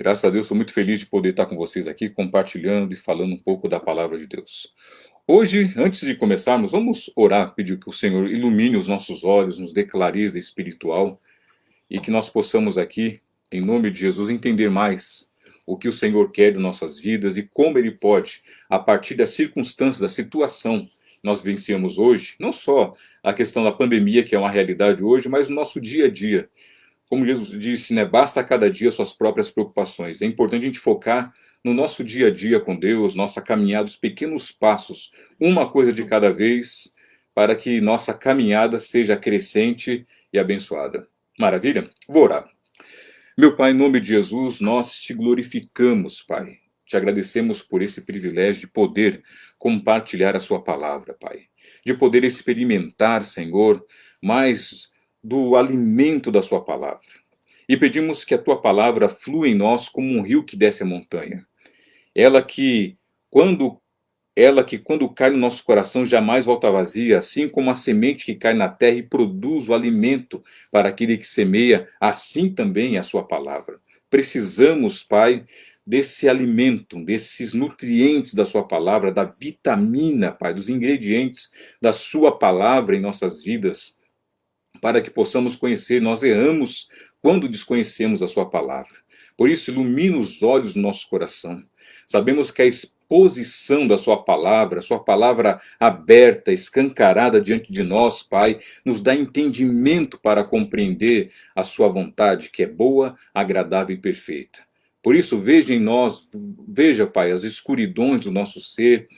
Graças a Deus, estou muito feliz de poder estar com vocês aqui, compartilhando e falando um pouco da palavra de Deus. Hoje, antes de começarmos, vamos orar, pedir que o Senhor ilumine os nossos olhos, nos dê clareza espiritual e que nós possamos aqui, em nome de Jesus, entender mais o que o Senhor quer de nossas vidas e como Ele pode, a partir das circunstâncias, da situação que nós vencemos hoje, não só a questão da pandemia, que é uma realidade hoje, mas o nosso dia a dia. Como Jesus disse, né, basta a cada dia suas próprias preocupações. É importante a gente focar no nosso dia a dia com Deus, nossa caminhada, os pequenos passos, uma coisa de cada vez, para que nossa caminhada seja crescente e abençoada. Maravilha? Vou orar. Meu Pai, em nome de Jesus, nós te glorificamos, Pai. Te agradecemos por esse privilégio de poder compartilhar a sua palavra, Pai. De poder experimentar, Senhor, mais do alimento da sua palavra. E pedimos que a tua palavra flua em nós como um rio que desce a montanha. Ela que, quando quando cai no nosso coração jamais volta vazia, assim como a semente que cai na terra e produz o alimento para aquele que semeia, assim também é a sua palavra. Precisamos, Pai, desse alimento, desses nutrientes da sua palavra, da vitamina, Pai, dos ingredientes da sua palavra em nossas vidas, para que possamos conhecer. Nós erramos quando desconhecemos a sua palavra. Por isso, ilumina os olhos do nosso coração. Sabemos que a exposição da sua palavra aberta, escancarada diante de nós, Pai, nos dá entendimento para compreender a sua vontade, que é boa, agradável e perfeita. Por isso, veja em nós, veja, Pai, as escuridões do nosso ser,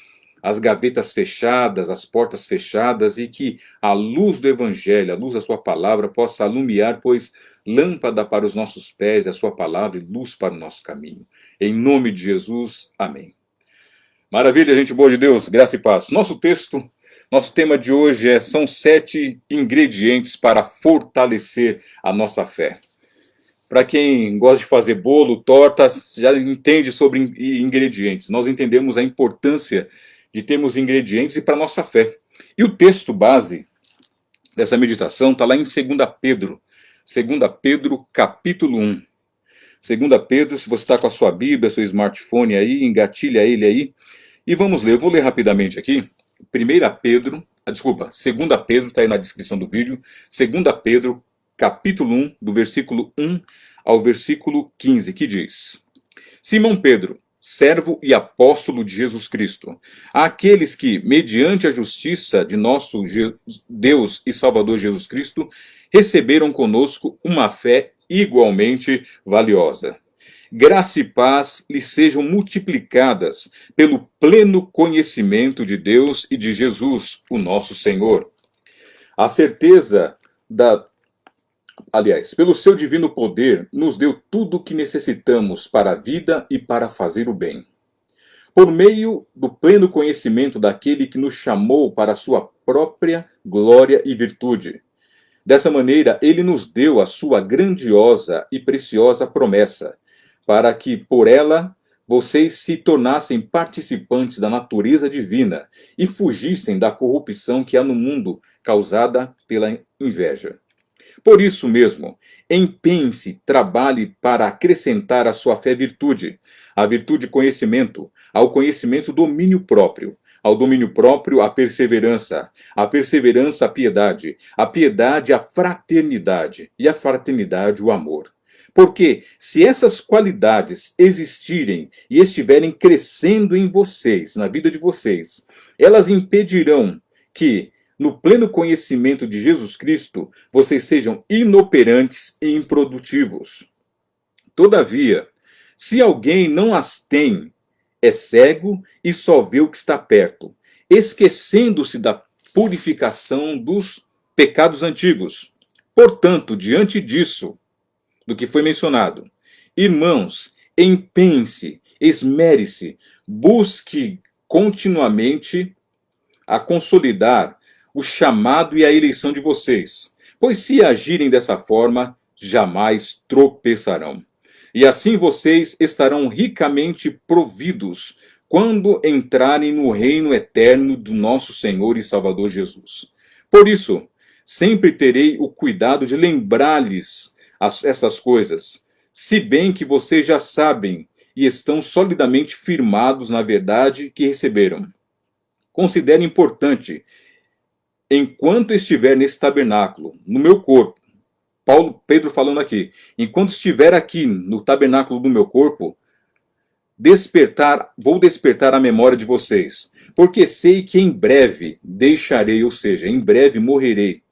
as gavetas fechadas, as portas fechadas, e que a luz do Evangelho, a luz da sua palavra, possa alumiar, pois lâmpada para os nossos pés é a sua palavra e luz para o nosso caminho. Em nome de Jesus, amém. Maravilha, gente boa de Deus, graça e paz. Nosso tema de hoje são 7 ingredientes para fortalecer a nossa fé. Para quem gosta de fazer bolo, tortas, já entende sobre ingredientes. Nós entendemos a importância de termos ingredientes e para a nossa fé. E o texto base dessa meditação está lá em 2 Pedro. 2 Pedro, capítulo 1. 2 Pedro, se você está com a sua Bíblia, seu smartphone aí, engatilha ele aí. E vamos ler, eu vou ler rapidamente aqui. 2 Pedro, está aí na descrição do vídeo. 2 Pedro, capítulo 1, do versículo 1 ao versículo 15, que diz: Simão Pedro, servo e apóstolo de Jesus Cristo, àqueles que, mediante a justiça de nosso Deus e Salvador Jesus Cristo, receberam conosco uma fé igualmente valiosa. Graça e paz lhes sejam multiplicadas pelo pleno conhecimento de Deus e de Jesus, o nosso Senhor. A certeza pelo seu divino poder, nos deu tudo o que necessitamos para a vida e para fazer o bem. Por meio do pleno conhecimento daquele que nos chamou para a sua própria glória e virtude. Dessa maneira, ele nos deu a sua grandiosa e preciosa promessa, para que, por ela, vocês se tornassem participantes da natureza divina e fugissem da corrupção que há no mundo, causada pela inveja. Por isso mesmo, empenhe-se, trabalhe para acrescentar à sua fé virtude, à virtude conhecimento, ao conhecimento domínio próprio, ao domínio próprio a perseverança a piedade, a piedade a fraternidade e a fraternidade o amor. Porque se essas qualidades existirem e estiverem crescendo em vocês, na vida de vocês, elas impedirão que, no pleno conhecimento de Jesus Cristo, vocês sejam inoperantes e improdutivos. Todavia, se alguém não as tem, é cego e só vê o que está perto, esquecendo-se da purificação dos pecados antigos. Portanto, diante disso, do que foi mencionado, irmãos, empenhe-se, esmere-se, busque continuamente a consolidar o chamado e a eleição de vocês, pois se agirem dessa forma, jamais tropeçarão. E assim vocês estarão ricamente providos quando entrarem no reino eterno do nosso Senhor e Salvador Jesus. Por isso, sempre terei o cuidado de lembrar-lhes essas coisas, se bem que vocês já sabem e estão solidamente firmados na verdade que receberam. Considero importante, enquanto estiver nesse tabernáculo, no meu corpo, Pedro falando aqui, enquanto estiver aqui no tabernáculo do meu corpo, vou despertar a memória de vocês, porque sei que em breve deixarei, ou seja, em breve morrerei,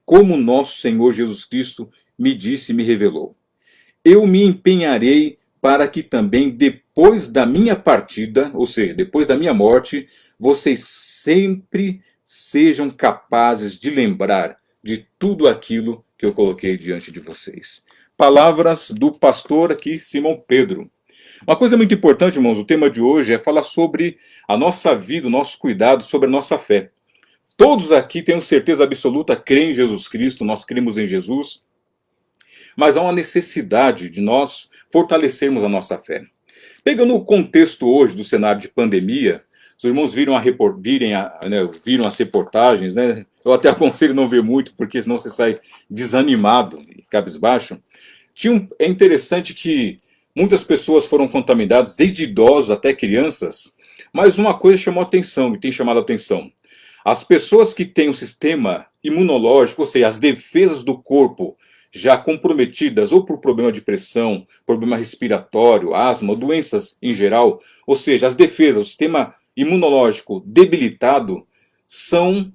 como nosso Senhor Jesus Cristo me disse e me revelou. Eu me empenharei para que também depois da minha partida, ou seja, depois da minha morte, vocês sempre sejam capazes de lembrar de tudo aquilo que eu coloquei diante de vocês. Palavras do pastor aqui, Simão Pedro. Uma coisa muito importante, irmãos, o tema de hoje é falar sobre a nossa vida, o nosso cuidado, sobre a nossa fé. Todos aqui, tenho certeza absoluta, creem em Jesus Cristo, nós cremos em Jesus, mas há uma necessidade de nós fortalecermos a nossa fé. Pegando o contexto hoje do cenário de pandemia, os irmãos viram as reportagens, né? Eu até aconselho não ver muito, porque senão você sai desanimado e cabisbaixo. É interessante que muitas pessoas foram contaminadas, desde idosos até crianças, mas uma coisa chamou atenção, e tem chamado a atenção. As pessoas que têm um sistema imunológico, ou seja, as defesas do corpo já comprometidas ou por problema de pressão, problema respiratório, asma, doenças em geral, ou seja, as defesas, o sistema imunológico debilitado, são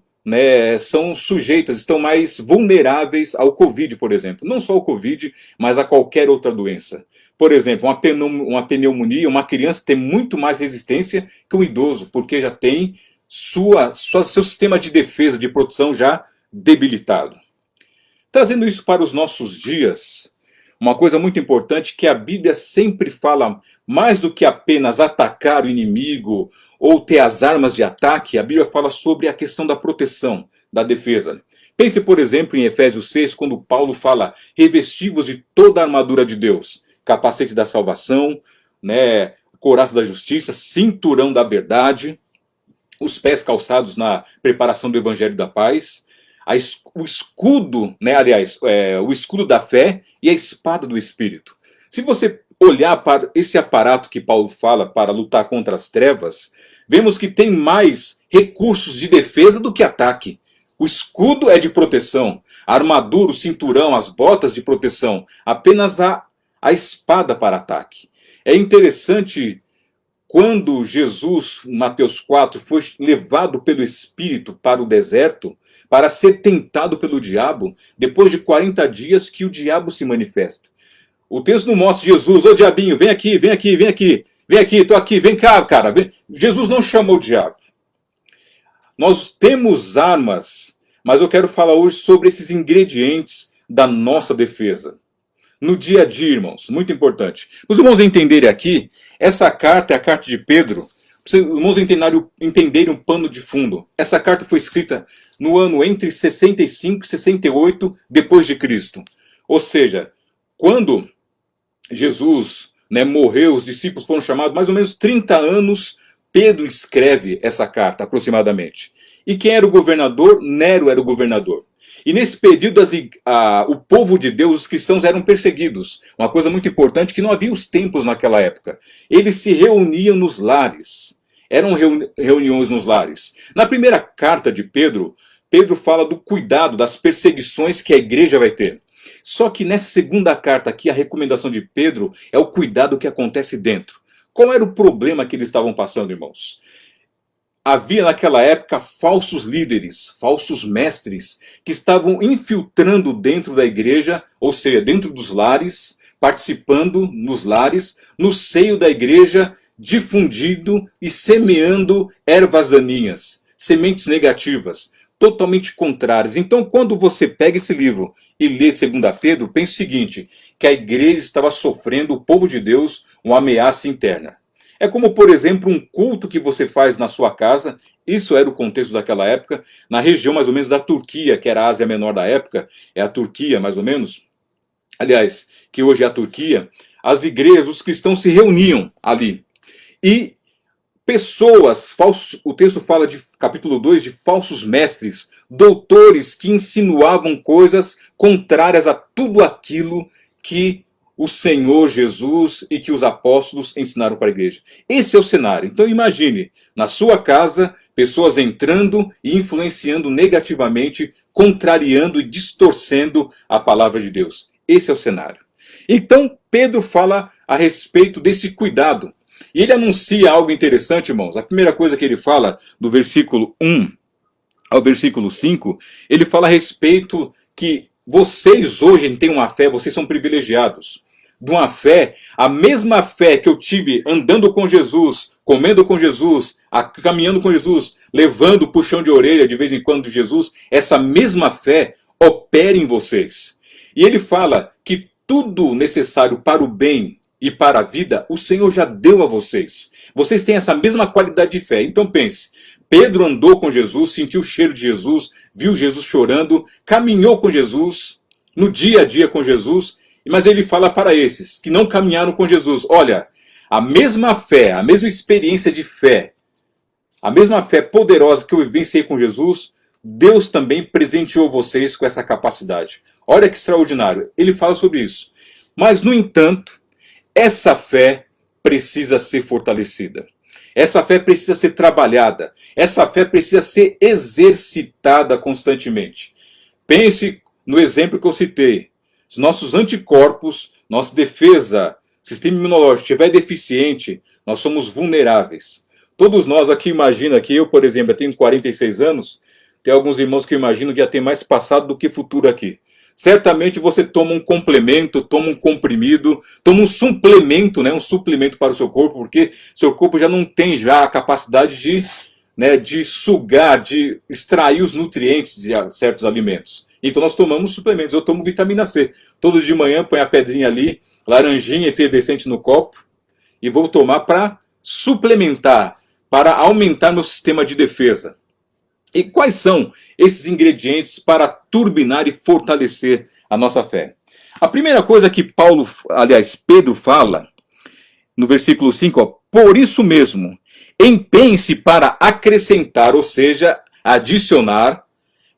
sujeitas, estão mais vulneráveis ao Covid, por exemplo. Não só ao Covid, mas a qualquer outra doença. Por exemplo, uma pneumonia, uma criança tem muito mais resistência que um idoso, porque já tem seu sistema de defesa, de proteção já debilitado. Trazendo isso para os nossos dias, uma coisa muito importante que a Bíblia sempre fala, mais do que apenas atacar o inimigo ou ter as armas de ataque, a Bíblia fala sobre a questão da proteção, da defesa. Pense, por exemplo, em Efésios 6, quando Paulo fala, revestivos de toda a armadura de Deus, capacete da salvação, couraça da justiça, cinturão da verdade, os pés calçados na preparação do evangelho da paz, o escudo, o escudo da fé e a espada do Espírito. Se você olhar para esse aparato que Paulo fala para lutar contra as trevas, vemos que tem mais recursos de defesa do que ataque. O escudo é de proteção, a armadura, o cinturão, as botas de proteção, apenas a espada para ataque. É interessante quando Jesus, Mateus 4, foi levado pelo Espírito para o deserto, para ser tentado pelo diabo, depois de 40 dias que o diabo se manifesta. O texto não mostra Jesus, ô diabinho, vem aqui, vem aqui, vem aqui, vem aqui, tô aqui, vem cá, cara. Vem. Jesus não chamou o diabo. Nós temos armas, mas eu quero falar hoje sobre esses ingredientes da nossa defesa. No dia a dia, irmãos, muito importante. Os irmãos entenderem aqui, essa carta é a carta de Pedro, para os irmãos entenderem um pano de fundo. Essa carta foi escrita no ano entre 65 e 68 depois de Cristo. Ou seja, quando Jesus morreu, os discípulos foram chamados, mais ou menos 30 anos, Pedro escreve essa carta, aproximadamente. E quem era o governador? Nero era o governador. E nesse período, o povo de Deus, os cristãos, eram perseguidos. Uma coisa muito importante, que não havia os templos naquela época. Eles se reuniam nos lares. Eram reuniões nos lares. Na primeira carta de Pedro, Pedro fala do cuidado, das perseguições que a igreja vai ter. Só que nessa segunda carta aqui, a recomendação de Pedro é o cuidado que acontece dentro. Qual era o problema que eles estavam passando, irmãos? Havia naquela época falsos líderes, falsos mestres, que estavam infiltrando dentro da igreja, ou seja, dentro dos lares, participando nos lares, no seio da igreja, difundindo e semeando ervas daninhas, sementes negativas, totalmente contrárias. Então, quando você pega esse livro e lê 2 Pedro, pense o seguinte, que a igreja estava sofrendo, o povo de Deus, uma ameaça interna. É como, por exemplo, um culto que você faz na sua casa, isso era o contexto daquela época, na região mais ou menos da Turquia, que era a Ásia Menor da época, é a Turquia mais ou menos, aliás, que hoje é a Turquia, as igrejas, os cristãos se reuniam ali. E pessoas, o texto fala de capítulo 2, de falsos mestres, doutores que insinuavam coisas contrárias a tudo aquilo que o Senhor Jesus e que os apóstolos ensinaram para a igreja. Esse é o cenário. Então imagine, na sua casa, pessoas entrando e influenciando negativamente, contrariando e distorcendo a palavra de Deus. Esse é o cenário. Então Pedro fala a respeito desse cuidado. E ele anuncia algo interessante, irmãos. A primeira coisa que ele fala, do versículo 1 ao versículo 5, ele fala a respeito que vocês hoje têm uma fé, vocês são privilegiados. De uma fé, a mesma fé que eu tive andando com Jesus, comendo com Jesus, caminhando com Jesus, levando o puxão de orelha de vez em quando de Jesus, essa mesma fé opera em vocês. E ele fala que tudo necessário para o bem e para a vida, o Senhor já deu a vocês. Vocês têm essa mesma qualidade de fé. Então pense, Pedro andou com Jesus, sentiu o cheiro de Jesus, viu Jesus chorando, caminhou com Jesus, no dia a dia com Jesus, mas ele fala para esses que não caminharam com Jesus, olha, a mesma fé, a mesma experiência de fé, a mesma fé poderosa que eu vivenciei com Jesus, Deus também presenteou vocês com essa capacidade. Olha que extraordinário, ele fala sobre isso. Mas, no entanto, essa fé precisa ser fortalecida. Essa fé precisa ser trabalhada. Essa fé precisa ser exercitada constantemente. Pense no exemplo que eu citei. Se nossos anticorpos, nossa defesa, sistema imunológico estiver deficiente, nós somos vulneráveis. Todos nós aqui imaginam que eu, por exemplo, eu tenho 46 anos, tem alguns irmãos que imaginam que já tem mais passado do que futuro aqui. Certamente você toma um complemento, toma um comprimido, toma um suplemento, né, um suplemento para o seu corpo, porque seu corpo já não tem já a capacidade de sugar, de extrair os nutrientes de certos alimentos. Então nós tomamos suplementos. Eu tomo vitamina C. Todo de manhã põe a pedrinha ali, laranjinha efervescente no copo, e vou tomar para suplementar, para aumentar meu sistema de defesa. E quais são esses ingredientes para turbinar e fortalecer a nossa fé? A primeira coisa que Pedro fala, no versículo 5, ó, por isso mesmo, empenhe-se para acrescentar, ou seja, adicionar.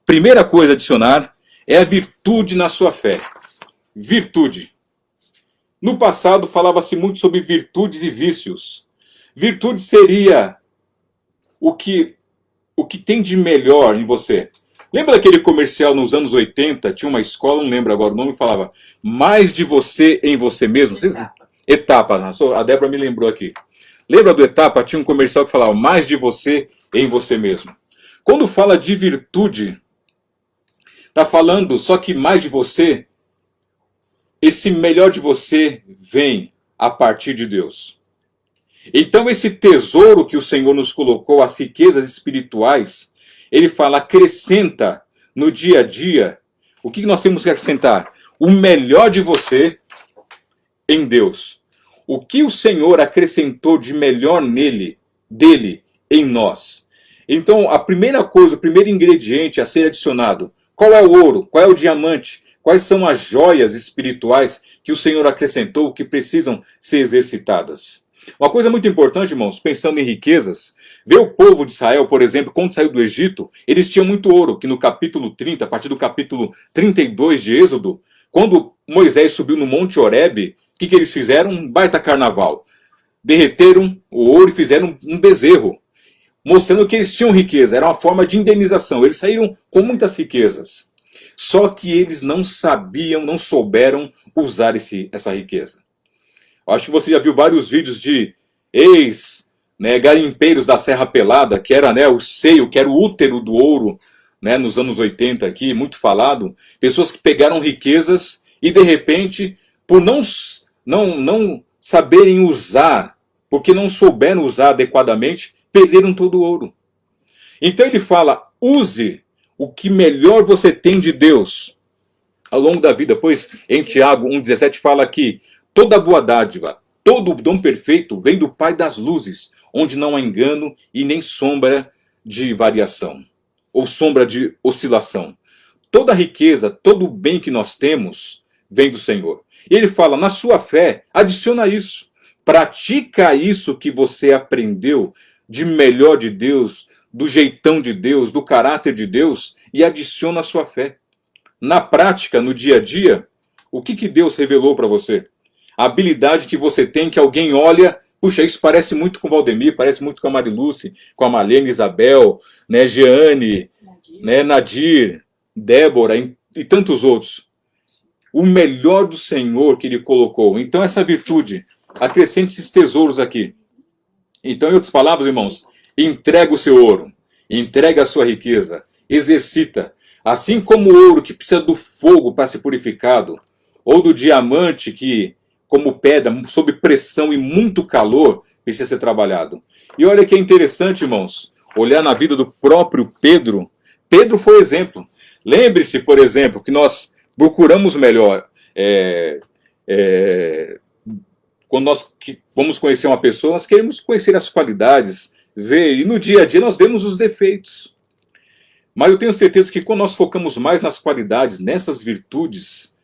Primeira coisa a adicionar é a virtude na sua fé. Virtude. No passado falava-se muito sobre virtudes e vícios. Virtude seria o que tem de melhor em você. Lembra daquele comercial nos anos 80? Tinha uma escola, não lembro agora o nome, falava mais de você em você mesmo. Etapa. A Débora me lembrou aqui. Lembra do Etapa? Tinha um comercial que falava mais de você em você mesmo. Quando fala de virtude, está falando só que mais de você, esse melhor de você vem a partir de Deus. Então esse tesouro que o Senhor nos colocou, as riquezas espirituais, ele fala, acrescenta no dia a dia. O que nós temos que acrescentar? O melhor de você em Deus. O que o Senhor acrescentou de melhor dele, em nós. Então a primeira coisa, o primeiro ingrediente a ser adicionado, qual é o ouro? Qual é o diamante? Quais são as joias espirituais que o Senhor acrescentou que precisam ser exercitadas? Uma coisa muito importante, irmãos, pensando em riquezas, ver o povo de Israel, por exemplo, quando saiu do Egito, eles tinham muito ouro, que no capítulo 30, a partir do capítulo 32 de Êxodo, quando Moisés subiu no Monte Horebe, o que eles fizeram? Um baita carnaval. Derreteram o ouro e fizeram um bezerro, mostrando que eles tinham riqueza, era uma forma de indenização, eles saíram com muitas riquezas. Só que eles não sabiam, não souberam usar essa riqueza. Acho que você já viu vários vídeos de garimpeiros da Serra Pelada, que era o seio, que era o útero do ouro, nos anos 80 aqui, muito falado. Pessoas que pegaram riquezas e de repente, por não saberem usar, porque não souberam usar adequadamente, perderam todo o ouro. Então ele fala, use o que melhor você tem de Deus ao longo da vida, pois em Tiago 1,17 fala que toda boa dádiva, todo dom perfeito vem do Pai das luzes, onde não há engano e nem sombra de variação, ou sombra de oscilação. Toda riqueza, todo o bem que nós temos, vem do Senhor. E ele fala, na sua fé, adiciona isso. Pratica isso que você aprendeu de melhor de Deus, do jeitão de Deus, do caráter de Deus, e adiciona a sua fé. Na prática, no dia a dia, o que Deus revelou para você? A habilidade que você tem, que alguém olha, puxa, isso parece muito com o Valdemir, parece muito com a Mariluce, com a Marlene, Isabel, né, Jeane, né, Nadir, Débora e tantos outros. O melhor do Senhor que Ele colocou. Então essa virtude, acrescente esses tesouros aqui. Então, em outras palavras, irmãos, entrega o seu ouro, entrega a sua riqueza, exercita. Assim como o ouro que precisa do fogo para ser purificado, ou do diamante que, como pedra, sob pressão e muito calor, precisa ser trabalhado. E olha que é interessante, irmãos, olhar na vida do próprio Pedro. Pedro foi exemplo. Lembre-se, por exemplo, que nós procuramos melhor. Quando nós vamos conhecer uma pessoa, nós queremos conhecer as qualidades, ver, e no dia a dia nós vemos os defeitos. Mas eu tenho certeza que quando nós focamos mais nas qualidades, nessas virtudes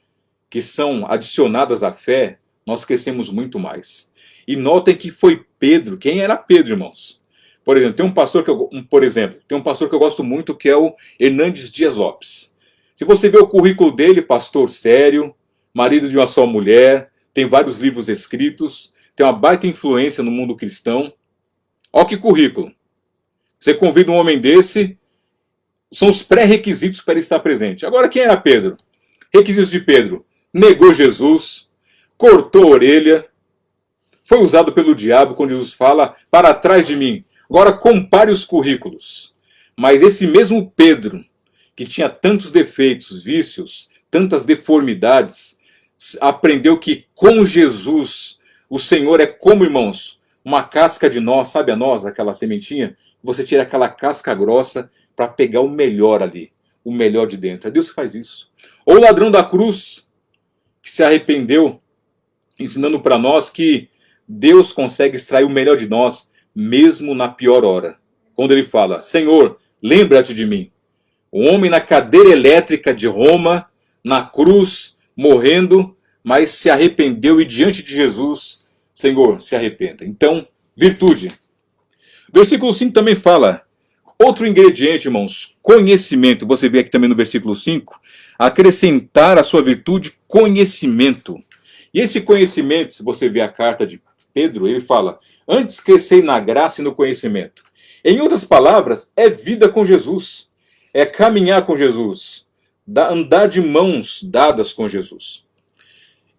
que são adicionadas à fé, nós crescemos muito mais. E notem que foi Pedro. Quem era Pedro, irmãos? Por exemplo, tem um pastor que eu gosto muito, que é o Hernandes Dias Lopes. Se você vê o currículo dele, pastor sério, marido de uma só mulher, tem vários livros escritos, tem uma baita influência no mundo cristão. Olha que currículo. Você convida um homem desse, são os pré-requisitos para ele estar presente. Agora, quem era Pedro? Requisitos de Pedro: negou Jesus, cortou a orelha, foi usado pelo diabo quando Jesus fala, para trás de mim. Agora compare os currículos. Mas esse mesmo Pedro, que tinha tantos defeitos, vícios, tantas deformidades, aprendeu que com Jesus, o Senhor é como, irmãos, uma casca de noz, sabe a noz, aquela sementinha? Você tira aquela casca grossa para pegar o melhor ali, o melhor de dentro. É Deus que faz isso. Ou o ladrão da cruz, que se arrependeu, ensinando para nós que Deus consegue extrair o melhor de nós, mesmo na pior hora. Quando ele fala, Senhor, lembra-te de mim. O homem na cadeira elétrica de Roma, na cruz, morrendo, mas se arrependeu e diante de Jesus, Senhor, se arrependa. Então, virtude. Versículo 5 também fala, outro ingrediente, irmãos, conhecimento. Você vê aqui também no versículo 5, acrescentar à sua virtude conhecimento. E esse conhecimento, se você vê a carta de Pedro, ele fala, antes crescei na graça e no conhecimento. Em outras palavras, é vida com Jesus. É caminhar com Jesus. Andar de mãos dadas com Jesus.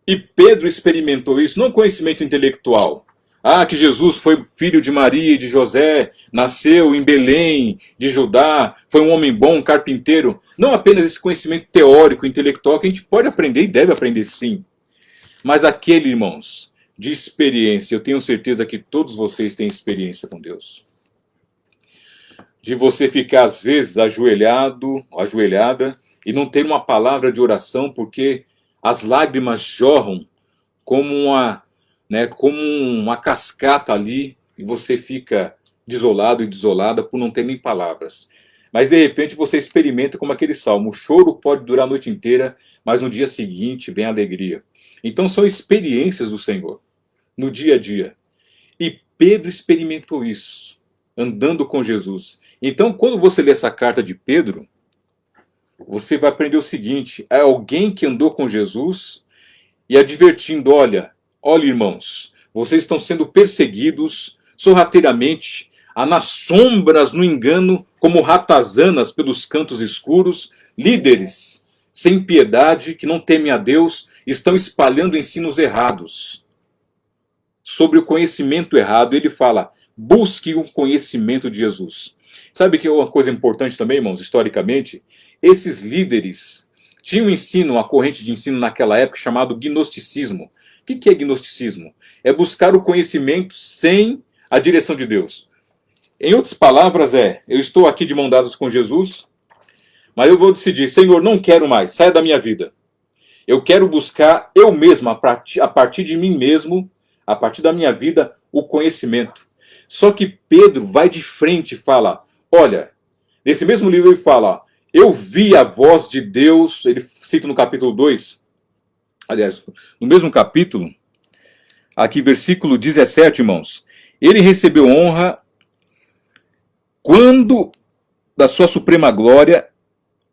E Pedro experimentou isso, não conhecimento intelectual. Ah, que Jesus foi filho de Maria e de José, nasceu em Belém, de Judá, foi um homem bom, um carpinteiro. Não apenas esse conhecimento teórico, intelectual, que a gente pode aprender e deve aprender sim. Mas aquele, irmãos, de experiência, eu tenho certeza que todos vocês têm experiência com Deus. De você ficar, às vezes, ajoelhado, ajoelhada, e não ter uma palavra de oração, porque as lágrimas jorram como uma cascata ali, e você fica desolado e desolada por não ter nem palavras. Mas de repente você experimenta como aquele salmo, o choro pode durar a noite inteira, mas no dia seguinte vem a alegria. Então são experiências do Senhor, no dia a dia. E Pedro experimentou isso, andando com Jesus. Então quando você lê essa carta de Pedro, você vai aprender o seguinte, é alguém que andou com Jesus e advertindo, olha irmãos, vocês estão sendo perseguidos sorrateiramente, nas sombras, no engano, como ratazanas pelos cantos escuros, líderes sem piedade, que não temem a Deus, estão espalhando ensinos errados. Sobre o conhecimento errado, ele fala, busque o conhecimento de Jesus. Sabe que é uma coisa importante também, irmãos, historicamente? Esses líderes tinham um ensino, uma corrente de ensino naquela época chamado gnosticismo. O que é gnosticismo? É buscar o conhecimento sem a direção de Deus. Em outras palavras, eu estou aqui de mão dadas com Jesus, mas eu vou decidir, Senhor, não quero mais, saia da minha vida. Eu quero buscar eu mesmo, a partir de mim mesmo, a partir da minha vida, o conhecimento. Só que Pedro vai de frente e fala, olha, nesse mesmo livro ele fala, eu vi a voz de Deus, ele cita no capítulo 2, aliás, no mesmo capítulo, aqui versículo 17, irmãos, ele recebeu honra quando da sua suprema glória,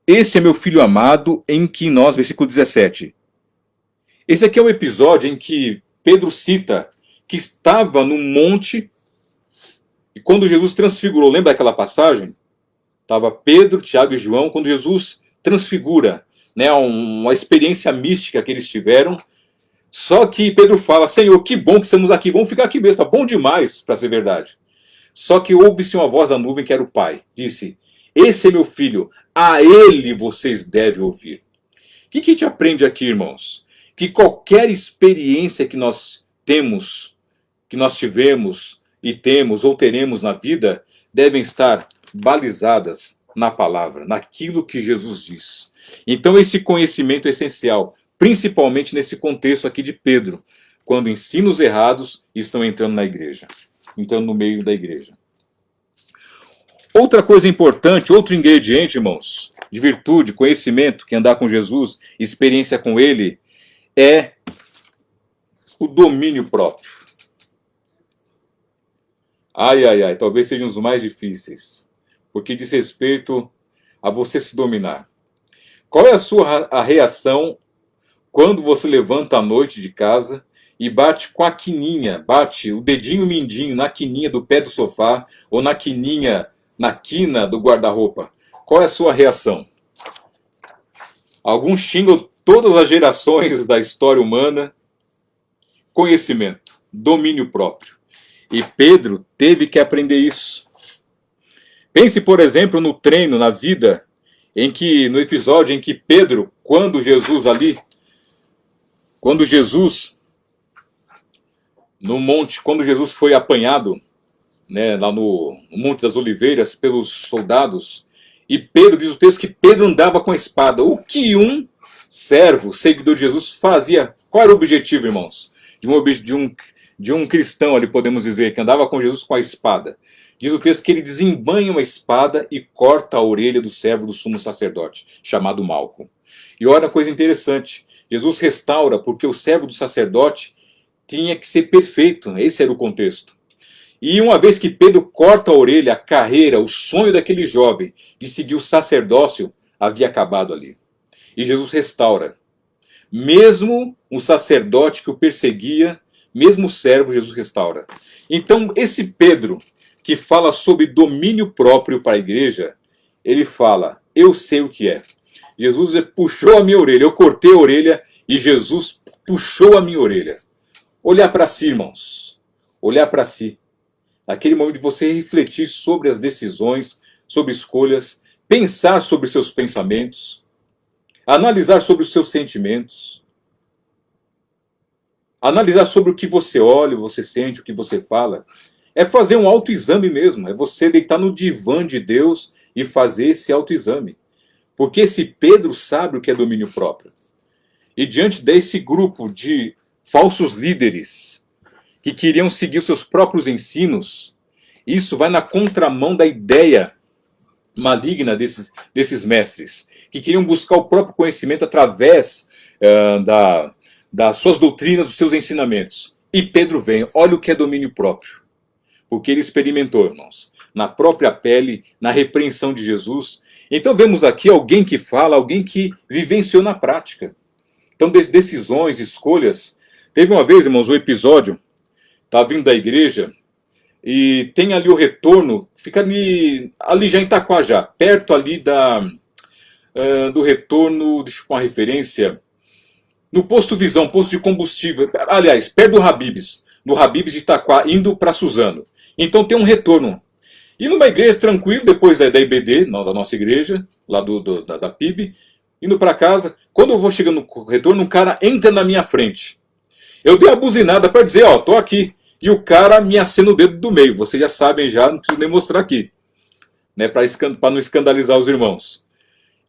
esse é meu filho amado, em que nós, versículo 17. Esse aqui é o episódio em que Pedro cita que estava no monte, e quando Jesus transfigurou, lembra aquela passagem? Estava Pedro, Tiago e João, quando Jesus transfigura, né, uma experiência mística que eles tiveram. Só que Pedro fala: Senhor, que bom que estamos aqui, vamos ficar aqui mesmo, está bom demais para ser verdade. Só que ouve-se uma voz da nuvem que era o Pai. Disse: esse é meu filho, a ele vocês devem ouvir. O que a gente aprende aqui, irmãos? Que qualquer experiência que nós temos, que nós tivemos e temos ou teremos na vida, devem estar balizadas na palavra, naquilo que Jesus diz. Então esse conhecimento é essencial, principalmente nesse contexto aqui de Pedro, quando ensinos errados estão entrando na igreja, entrando no meio da igreja. Outra coisa importante, outro ingrediente, irmãos, de virtude, conhecimento, que andar com Jesus, experiência com Ele, é o domínio próprio. Ai, ai, ai, talvez sejam os mais difíceis, porque diz respeito a você se dominar. Qual é a reação quando você levanta à noite de casa e bate com a quininha, bate o dedinho mindinho na quininha do pé do sofá ou na quina do guarda-roupa? Qual é a sua reação? Alguns xingam todas as gerações da história humana. Conhecimento, domínio próprio. E Pedro teve que aprender isso. Pense, por exemplo, no treino, na vida, no episódio em que Pedro, quando Jesus, no monte, quando Jesus foi apanhado, né, lá no Monte das Oliveiras, pelos soldados, e Pedro, diz o texto que Pedro andava com a espada. O que um servo, seguidor de Jesus, fazia? Qual era o objetivo, irmãos? De um cristão ali, podemos dizer, que andava com Jesus com a espada. Diz o texto que ele desembanha uma espada e corta a orelha do servo do sumo sacerdote, chamado Malco. E olha a coisa interessante, Jesus restaura porque o servo do sacerdote tinha que ser perfeito, esse era o contexto. E uma vez que Pedro corta a orelha, a carreira, o sonho daquele jovem de seguir o sacerdócio havia acabado ali. E Jesus restaura. Mesmo o sacerdote que o perseguia, mesmo o servo, Jesus restaura. Então, esse Pedro, que fala sobre domínio próprio para a igreja, ele fala: eu sei o que é. Jesus puxou a minha orelha, eu cortei a orelha e Jesus puxou a minha orelha. Olhar para si, irmãos. Olhar para si. Aquele momento de você refletir sobre as decisões, sobre escolhas, pensar sobre seus pensamentos, analisar sobre os seus sentimentos, analisar sobre o que você olha, você sente, o que você fala. É fazer um autoexame mesmo, é você deitar no divã de Deus e fazer esse autoexame. Porque esse Pedro sabe o que é domínio próprio. E diante desse grupo de falsos líderes que queriam seguir os seus próprios ensinos, isso vai na contramão da ideia maligna desses mestres, que queriam buscar o próprio conhecimento através das suas doutrinas, dos seus ensinamentos. E Pedro vem, olha o que é domínio próprio. Porque ele experimentou, irmãos, na própria pele, na repreensão de Jesus. Então vemos aqui alguém que fala, alguém que vivenciou na prática. Então, decisões, escolhas. Teve uma vez, irmãos, um episódio, estava vindo da igreja, e tem ali o retorno, fica ali já em Itaquá já, perto ali do retorno, deixa eu pôr uma referência, no posto Visão, posto de combustível, aliás, perto do Habib's de Itaquá, indo para Suzano. Então tem um retorno. E numa igreja tranquilo, depois da IBD, não, da nossa igreja, lá da PIB, indo para casa, quando eu vou chegando no retorno, um cara entra na minha frente. Eu dei uma buzinada para dizer, ó, tô aqui. E o cara me acena o dedo do meio. Vocês já sabem, já não preciso nem mostrar aqui, né, para não escandalizar os irmãos.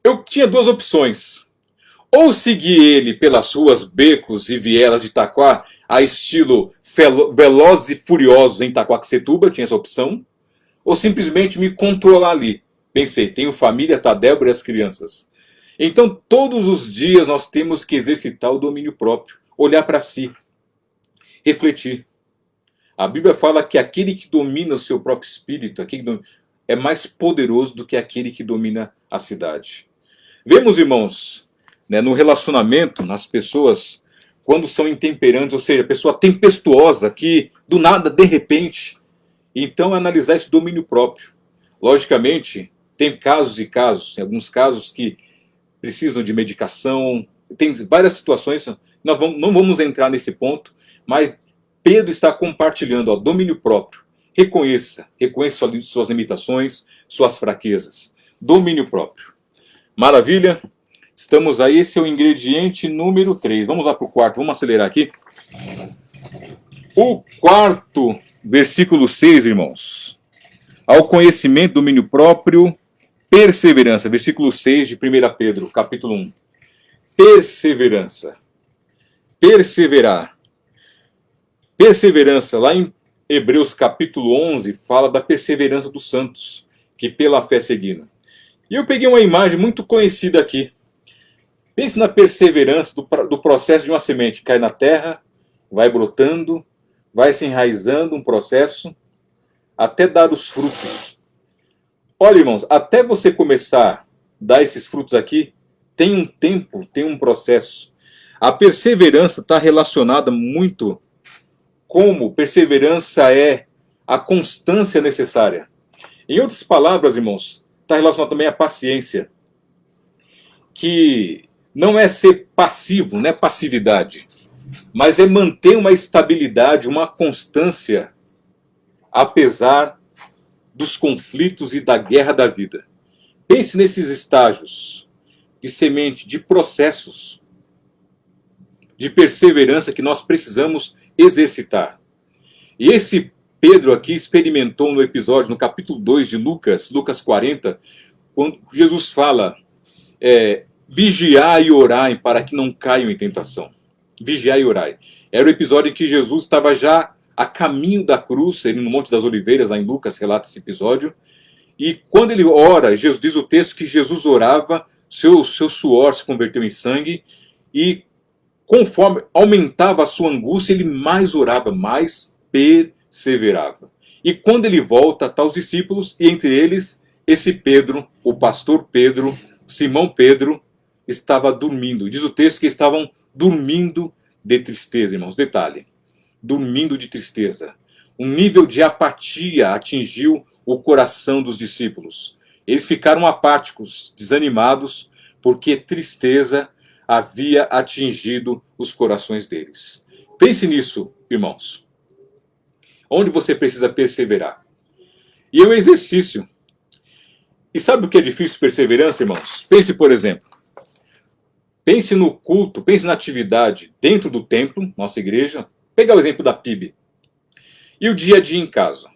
Eu tinha duas opções. Ou seguir ele pelas ruas, becos e vielas de Itaquá, a estilo Velozes e Furiosos em Itaquaquecetuba, tinha essa opção. Ou simplesmente me controlar ali. Pensei, tenho família, tá Débora e as crianças. Então, todos os dias nós temos que exercitar o domínio próprio. Olhar para si. Refletir. A Bíblia fala que aquele que domina o seu próprio espírito é mais poderoso do que aquele que domina a cidade. Vemos, irmãos, né, no relacionamento, nas pessoas, quando são intemperantes, ou seja, pessoa tempestuosa, que do nada, de repente. Então, analisar esse domínio próprio. Logicamente, tem casos e casos, tem alguns casos que precisam de medicação, tem várias situações, não vamos entrar nesse ponto, mas Pedro está compartilhando, ó, domínio próprio. Reconheça suas limitações, suas fraquezas. Domínio próprio. Maravilha? Estamos aí, esse é o ingrediente número 3. Vamos lá para o quarto, vamos acelerar aqui. O quarto, versículo 6, irmãos. Ao conhecimento, domínio próprio, perseverança. Versículo 6 de 1 Pedro, capítulo 1. Perseverança. Perseverar. Perseverança, lá em Hebreus capítulo 11, fala da perseverança dos santos, que pela fé seguiram. E eu peguei uma imagem muito conhecida aqui. Pense na perseverança do processo de uma semente. Cai na terra, vai brotando, vai se enraizando, um processo, até dar os frutos. Olha, irmãos, até você começar a dar esses frutos aqui, tem um tempo, tem um processo. A perseverança está relacionada muito como perseverança é a constância necessária. Em outras palavras, irmãos, está relacionado também à paciência, que não é ser passivo, não é passividade, mas é manter uma estabilidade, uma constância, apesar dos conflitos e da guerra da vida. Pense nesses estágios de semente, de processos, de perseverança que nós precisamos exercitar. E esse Pedro aqui experimentou no episódio, no capítulo 2 de Lucas 40, quando Jesus fala, vigiai e orai para que não caiam em tentação. Vigiai e orai. Era o episódio em que Jesus estava já a caminho da cruz, ele no Monte das Oliveiras, lá em Lucas, relata esse episódio. E quando ele ora, Jesus, diz o texto que Jesus orava, seu suor se converteu em sangue, e conforme aumentava a sua angústia, ele mais orava, mais perseverava. E quando ele volta, tá os discípulos, e entre eles, esse Pedro, o pastor Pedro, Simão Pedro, estava dormindo. Diz o texto que estavam dormindo de tristeza, irmãos. Detalhe, dormindo de tristeza. Um nível de apatia atingiu o coração dos discípulos. Eles ficaram apáticos, desanimados, porque tristeza havia atingido os corações deles. Pense nisso, irmãos. Onde você precisa perseverar. E é um exercício. E sabe o que é difícil perseverança, irmãos? Pense, por exemplo, pense no culto, pense na atividade dentro do templo, nossa igreja. Pegar o exemplo da PIB. E o dia a dia em casa.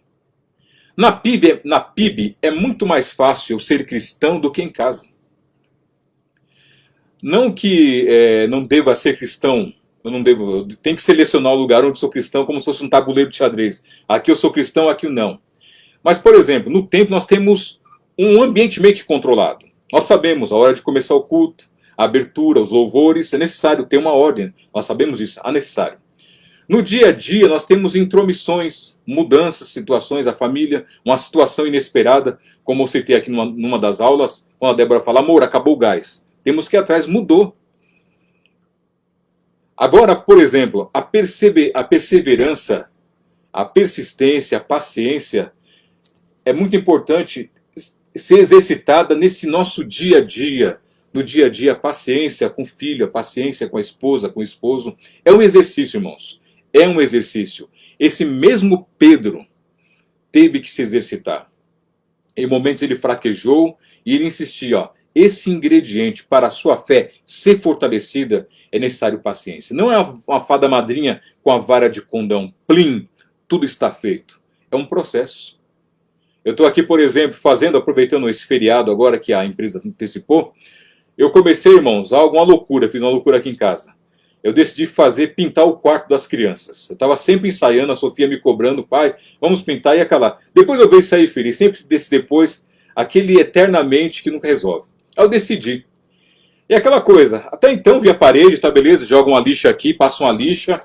Na PIB é muito mais fácil eu ser cristão do que em casa. Não que não deva ser cristão, eu tenho que selecionar o lugar onde sou cristão como se fosse um tabuleiro de xadrez. Aqui eu sou cristão, aqui não. Mas, por exemplo, no templo nós temos um ambiente meio que controlado. Nós sabemos a hora de começar o culto, a abertura, os louvores, é necessário ter uma ordem. Nós sabemos isso, é necessário. No dia a dia nós temos intromissões, mudanças, situações, a família, uma situação inesperada, como eu citei aqui numa das aulas, quando a Débora fala, amor, acabou o gás. Temos que ir atrás, mudou. Agora, por exemplo, a perseverança, a persistência, a paciência, é muito importante ser exercitada nesse nosso dia a dia. No dia a dia, a paciência com o filho, a paciência com a esposa, com o esposo. É um exercício, irmãos. É um exercício. Esse mesmo Pedro teve que se exercitar. Em momentos ele fraquejou e ele insistia, ó, esse ingrediente para a sua fé ser fortalecida é necessário paciência. Não é uma fada madrinha com a vara de condão, plim, tudo está feito. É um processo. Eu estou aqui, por exemplo, aproveitando esse feriado agora que a empresa antecipou, eu comecei, irmãos, alguma loucura, fiz uma loucura aqui em casa. Eu decidi pintar o quarto das crianças. Eu estava sempre ensaiando, a Sofia me cobrando, pai, vamos pintar e acabar. Depois eu vejo sair feliz, sempre desse depois, aquele eternamente que nunca resolve. Aí eu decidi. E aquela coisa, até então via a parede, tá beleza, joga uma lixa aqui, passa uma lixa,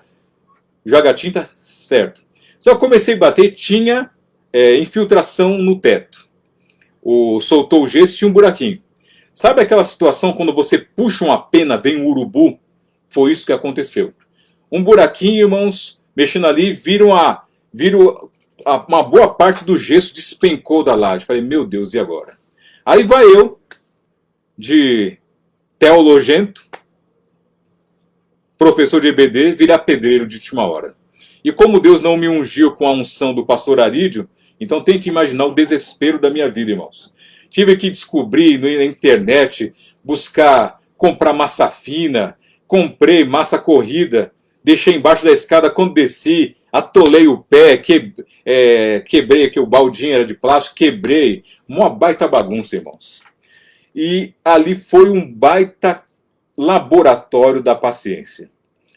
joga a tinta, certo. Só comecei a bater, tinha infiltração no teto. Soltou o gesso, tinha um buraquinho. Sabe aquela situação quando você puxa uma pena, vem um urubu? Foi isso que aconteceu. Um buraquinho, irmãos, mexendo ali, uma boa parte do gesso despencou da laje. Falei, meu Deus, e agora? Aí vai eu, de teologento, professor de EBD, virar pedreiro de última hora. E como Deus não me ungiu com a unção do pastor Arídio, então tente imaginar o desespero da minha vida, irmãos. Tive que descobrir na internet, comprar massa fina, comprei massa corrida, deixei embaixo da escada, quando desci, atolei o pé, quebrei aqui, o baldinho era de plástico, quebrei. Uma baita bagunça, irmãos. E ali foi um baita laboratório da paciência.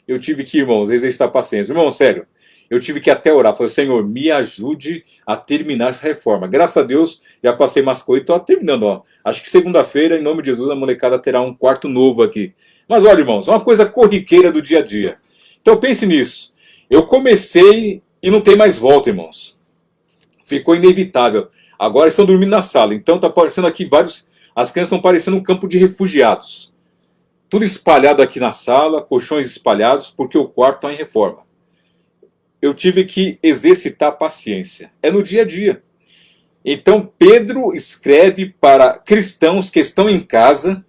Eu tive que, irmãos, exercitar a paciência. Irmão, sério, eu tive que até orar. Falei, Senhor, me ajude a terminar essa reforma. Graças a Deus, já passei mais coisas e estou terminando. Ó. Acho que segunda-feira, em nome de Jesus, a molecada terá um quarto novo aqui. Mas olha, irmãos, uma coisa corriqueira do dia a dia. Então pense nisso. Eu comecei e não tem mais volta, irmãos. Ficou inevitável. Agora estão dormindo na sala. Então está aparecendo aqui as crianças estão parecendo um campo de refugiados. Tudo espalhado aqui na sala, colchões espalhados, porque o quarto está em reforma. Eu tive que exercitar a paciência. É no dia a dia. Então Pedro escreve para cristãos que estão em casa,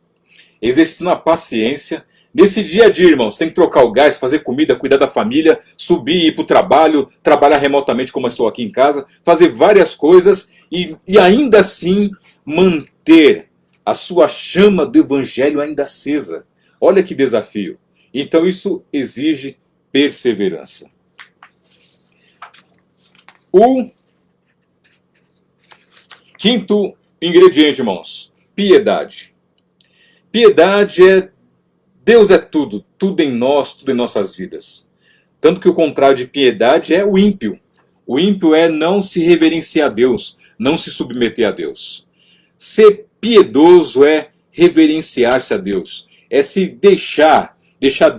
exercitando a paciência. Nesse dia a dia, irmãos, tem que trocar o gás, fazer comida, cuidar da família, subir, ir para o trabalho, trabalhar remotamente como eu estou aqui em casa, fazer várias coisas e ainda assim manter a sua chama do evangelho ainda acesa. Olha que desafio. Então isso exige perseverança. O quinto ingrediente, irmãos, piedade. Piedade Deus é tudo, tudo em nós, tudo em nossas vidas. Tanto que o contrário de piedade é o ímpio. O ímpio é não se reverenciar a Deus, não se submeter a Deus. Ser piedoso é reverenciar-se a Deus, é se deixar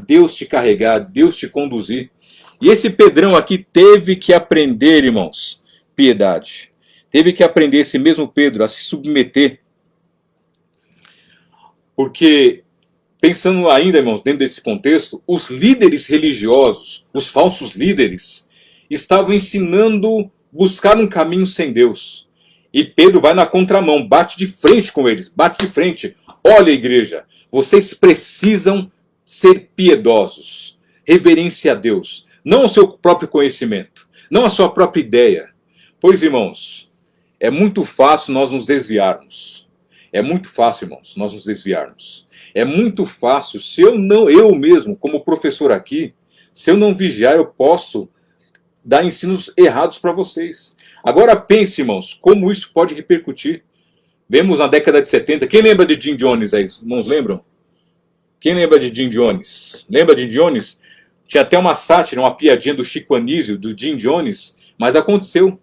Deus te carregar, Deus te conduzir. E esse Pedrão aqui teve que aprender, irmãos, piedade. Teve que aprender, esse mesmo Pedro, a se submeter. Porque, pensando ainda, irmãos, dentro desse contexto, os líderes religiosos, os falsos líderes, estavam ensinando buscar um caminho sem Deus. E Pedro vai na contramão, bate de frente com eles, bate de frente. Olha, igreja, vocês precisam ser piedosos, reverência a Deus, não ao seu próprio conhecimento, não à sua própria ideia. Pois, irmãos, é muito fácil nós nos desviarmos. É muito fácil, irmãos, nós nos desviarmos. É muito fácil, se eu mesmo, como professor aqui, se eu não vigiar, eu posso dar ensinos errados para vocês. Agora pense, irmãos, como isso pode repercutir. Vemos na década de 70, quem lembra de Jim Jones aí? Irmãos, lembram? Quem lembra de Jim Jones? Lembra de Jim Jones? Tinha até uma sátira, uma piadinha do Chico Anísio, do Jim Jones, mas aconteceu.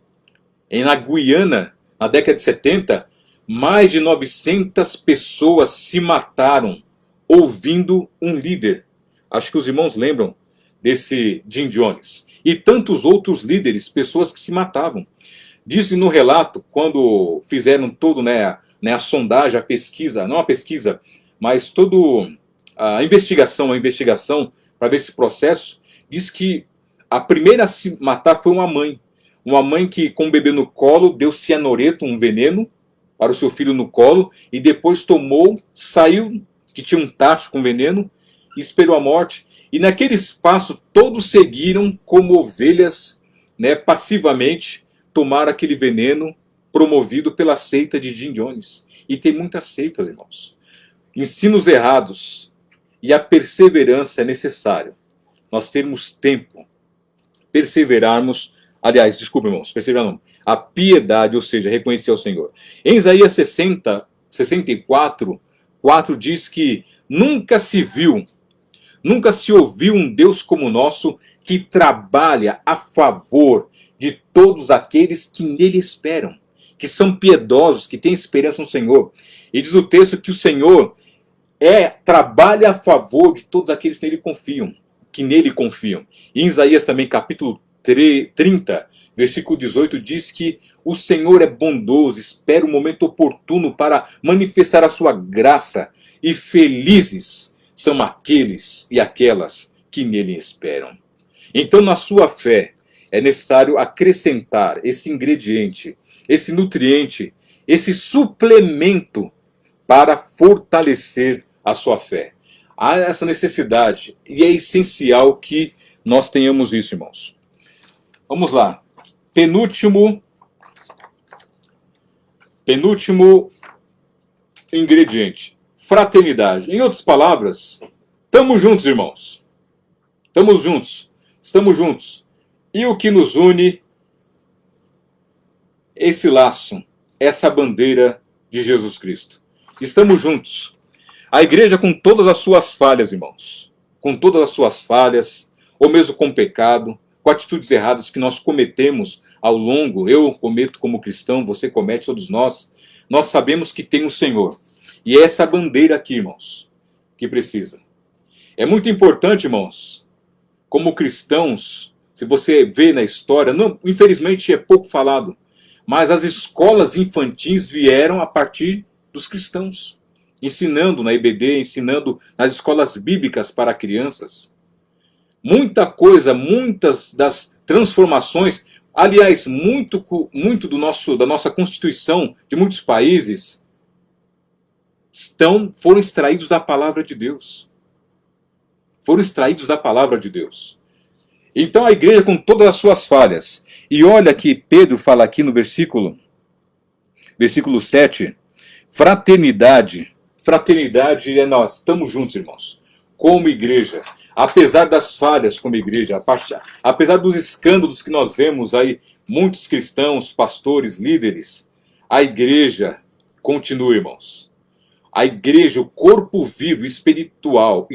Na Guiana, na década de 70, mais de 900 pessoas se mataram ouvindo um líder. Acho que os irmãos lembram desse Jim Jones. E tantos outros líderes, pessoas que se matavam. Disse no relato, quando fizeram todo, a sondagem, a pesquisa, não a pesquisa, mas toda a investigação para ver esse processo, diz que a primeira a se matar foi uma mãe. Uma mãe que, com o bebê no colo, deu cianureto, um veneno, para o seu filho no colo, e depois saiu, que tinha um tacho com veneno, e esperou a morte. E naquele espaço, todos seguiram como ovelhas, passivamente, tomar aquele veneno promovido pela seita de Jim Jones. E tem muitas seitas, irmãos. Ensinos errados. E a perseverança é necessário. Nós termos tempo. Perseverarmos. Aliás, desculpa, irmãos. Perseverar não. A piedade, ou seja, reconhecer ao Senhor. Em Isaías 64, 4 diz que nunca se ouviu um Deus como o nosso que trabalha a favor de todos aqueles que nele esperam, que são piedosos, que têm esperança no Senhor. E diz o texto que o Senhor trabalha a favor de todos aqueles que nele confiam. E em Isaías também, capítulo 30, versículo 18, diz que o Senhor é bondoso, espera o momento oportuno para manifestar a sua graça, e felizes são aqueles e aquelas que nele esperam. Então, na sua fé, é necessário acrescentar esse ingrediente, esse nutriente, esse suplemento para fortalecer a sua fé. Há essa necessidade e é essencial que nós tenhamos isso, irmãos. Vamos lá. Penúltimo ingrediente: fraternidade. Em outras palavras, estamos juntos, irmãos. Estamos juntos. E o que nos une, esse laço, essa bandeira de Jesus Cristo. Estamos juntos. A igreja, com todas as suas falhas, irmãos, com todas as suas falhas, ou mesmo com pecado, com atitudes erradas que nós cometemos ao longo, eu cometo como cristão, você comete, todos nós sabemos que tem um Senhor. E é essa bandeira aqui, irmãos, que precisa. É muito importante, irmãos, como cristãos, se você vê na história, não, infelizmente é pouco falado, mas as escolas infantis vieram a partir dos cristãos, ensinando na EBD, ensinando nas escolas bíblicas para crianças. Muita coisa, muitas das transformações, aliás, muito da nossa Constituição de muitos países foram extraídos da palavra de Deus. Foram extraídos da palavra de Deus. Então a igreja, com todas as suas falhas, e olha que Pedro fala aqui no versículo 7, fraternidade é nós, estamos juntos, irmãos, como igreja, apesar das falhas como igreja, apesar dos escândalos que nós vemos aí, muitos cristãos, pastores, líderes, a igreja continua, irmãos. A igreja, o corpo vivo, espiritual,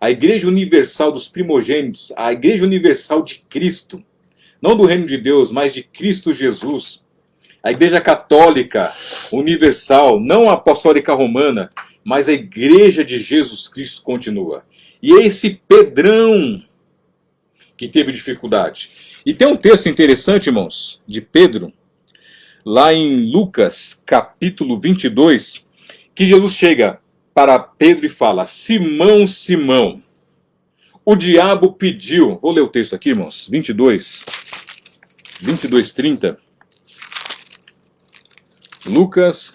a igreja universal dos primogênitos, a igreja universal de Cristo, não do reino de Deus, mas de Cristo Jesus, a igreja católica universal, não a apostólica romana, mas a igreja de Jesus Cristo continua. E é esse Pedrão que teve dificuldade. E tem um texto interessante, irmãos, de Pedro, lá em Lucas, capítulo 22, que Jesus chega para Pedro e fala: Simão, Simão, o diabo pediu... Vou ler o texto aqui, irmãos. 22:30. Lucas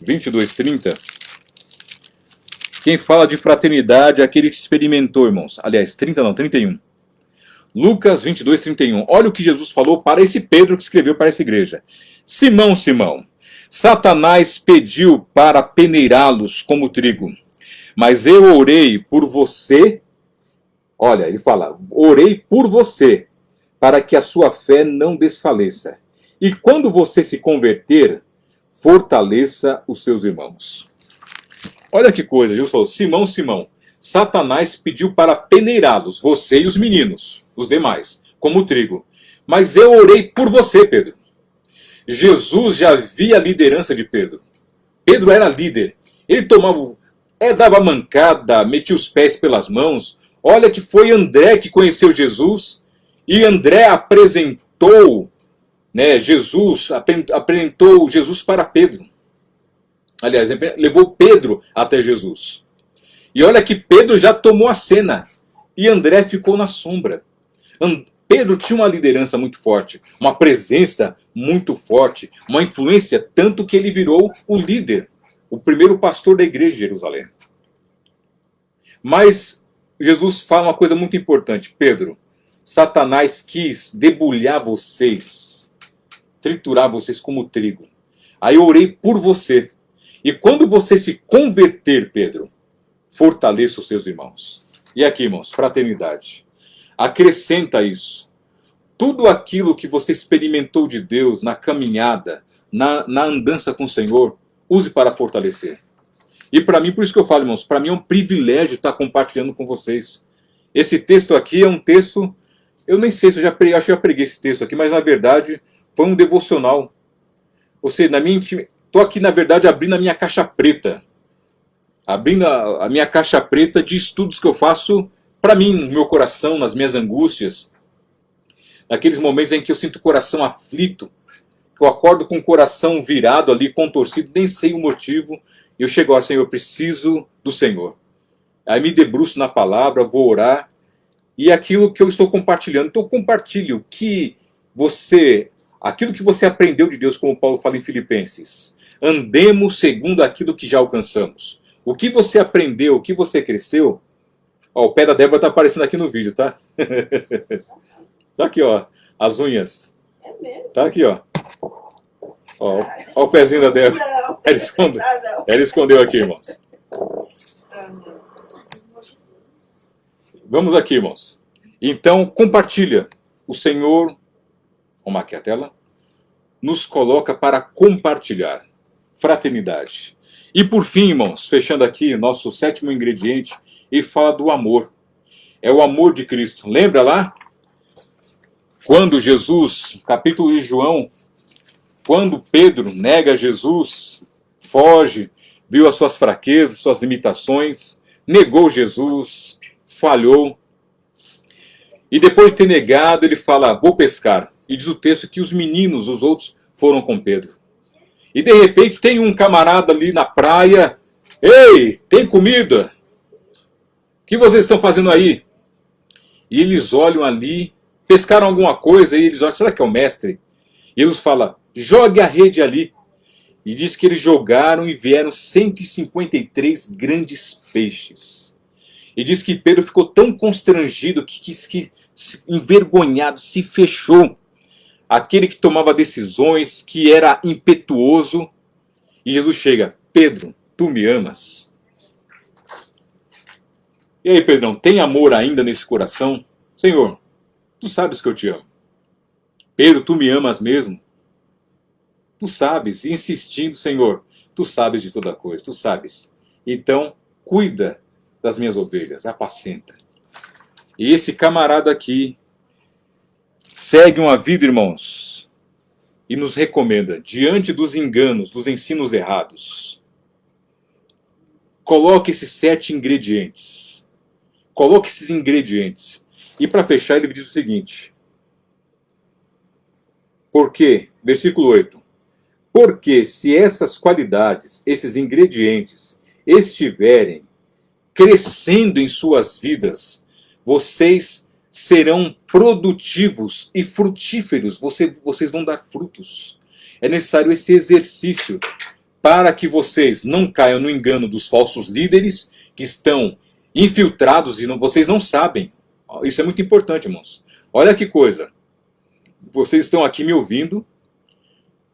22:30. Quem fala de fraternidade é aquele que experimentou, irmãos. Aliás, 31. Lucas 22:31. Olha o que Jesus falou para esse Pedro que escreveu para essa igreja. Simão, Simão, Satanás pediu para peneirá-los como trigo, mas eu orei por você. Olha, ele fala, orei por você, para que a sua fé não desfaleça. E quando você se converter, fortaleça os seus irmãos. Olha que coisa, Jesus falou, Simão, Simão, Satanás pediu para peneirá-los, você e os meninos, os demais, como trigo. Mas eu orei por você, Pedro. Jesus já via a liderança de Pedro. Pedro era líder. Ele dava mancada, metia os pés pelas mãos. Olha que foi André que conheceu Jesus. E André apresentou, apresentou Jesus para Pedro. Aliás, levou Pedro até Jesus. E olha que Pedro já tomou a cena. E André ficou na sombra. Pedro tinha uma liderança muito forte, uma presença muito forte, uma influência, tanto que ele virou o líder, o primeiro pastor da igreja de Jerusalém. Mas Jesus fala uma coisa muito importante. Pedro, Satanás quis debulhar vocês, triturar vocês como trigo. Aí eu orei por você. E quando você se converter, Pedro, fortaleça os seus irmãos. E aqui, irmãos, fraternidade. Acrescenta isso. Tudo aquilo que você experimentou de Deus na caminhada, na andança com o Senhor, use para fortalecer. E para mim, por isso que eu falo, irmãos, para mim é um privilégio estar compartilhando com vocês. Esse texto aqui é um texto, eu nem sei se eu já preguei, acho que eu já preguei esse texto aqui, mas na verdade foi um devocional. Ou seja, estou aqui na verdade abrindo a minha caixa preta. Abrindo a minha caixa preta de estudos que eu faço para mim, no meu coração, nas minhas angústias. Naqueles momentos em que eu sinto o coração aflito, que eu acordo com o coração virado ali, contorcido, nem sei o motivo, e eu chego ao Senhor, eu preciso do Senhor. Aí me debruço na palavra, vou orar, e aquilo que eu estou compartilhando. Então compartilhe aquilo que você aprendeu de Deus, como Paulo fala em Filipenses. Andemos segundo aquilo que já alcançamos. O que você aprendeu, o que você cresceu. Ó, o pé da Débora está aparecendo aqui no vídeo, tá? Tá aqui, ó, as unhas. É mesmo? Tá aqui, ó. Ó o pezinho da Débora. Não. Ela escondeu aqui, irmãos. Vamos aqui, irmãos. Então, compartilha. O Senhor, vamos aqui a tela, nos coloca para compartilhar. Fraternidade. E por fim, irmãos, fechando aqui nosso 7º ingrediente, e fala do amor. É o amor de Cristo. Lembra lá? Quando Jesus, capítulo de João, quando Pedro nega Jesus, foge, viu as suas fraquezas, suas limitações, negou Jesus, falhou. E depois de ter negado, ele fala, vou pescar. E diz o texto que os meninos, os outros, foram com Pedro. E de repente tem um camarada ali na praia. Ei, tem comida? O que vocês estão fazendo aí? E eles olham ali, pescaram alguma coisa, e eles olham, será que é o mestre? E eles falam, jogue a rede ali. E diz que eles jogaram e vieram 153 grandes peixes. E diz que Pedro ficou tão constrangido, envergonhado, se fechou. Aquele que tomava decisões, que era impetuoso. E Jesus chega, Pedro, tu me amas? E aí, Pedrão, tem amor ainda nesse coração? Senhor, tu sabes que eu te amo. Pedro, tu me amas mesmo? Tu sabes, insistindo, Senhor, tu sabes de toda coisa, tu sabes. Então, cuida das minhas ovelhas, apacenta. E esse camarada aqui segue uma vida, irmãos, e nos recomenda, diante dos enganos, dos ensinos errados, coloque esses 7 ingredientes. Coloque esses ingredientes. E para fechar, ele diz o seguinte. Porque, versículo 8. Porque se essas qualidades, esses ingredientes, estiverem crescendo em suas vidas, vocês serão produtivos e frutíferos. Vocês vão dar frutos. É necessário esse exercício para que vocês não caiam no engano dos falsos líderes que estão infiltrados e vocês não sabem. Isso é muito importante, irmãos. Olha que coisa. Vocês estão aqui me ouvindo.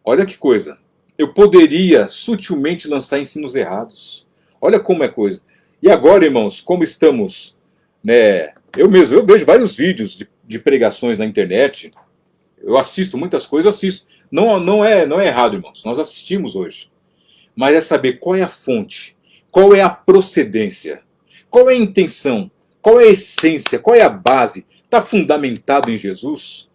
Olha que coisa. Eu poderia sutilmente lançar ensinos errados. Olha como é coisa. E agora, irmãos, como estamos, né? Eu vejo vários vídeos de pregações na internet. Eu assisto muitas coisas, eu assisto. Não é errado, irmãos. Nós assistimos hoje. Mas é saber qual é a fonte, qual é a procedência, qual é a intenção, qual é a essência, qual é a base. Está fundamentado em Jesus?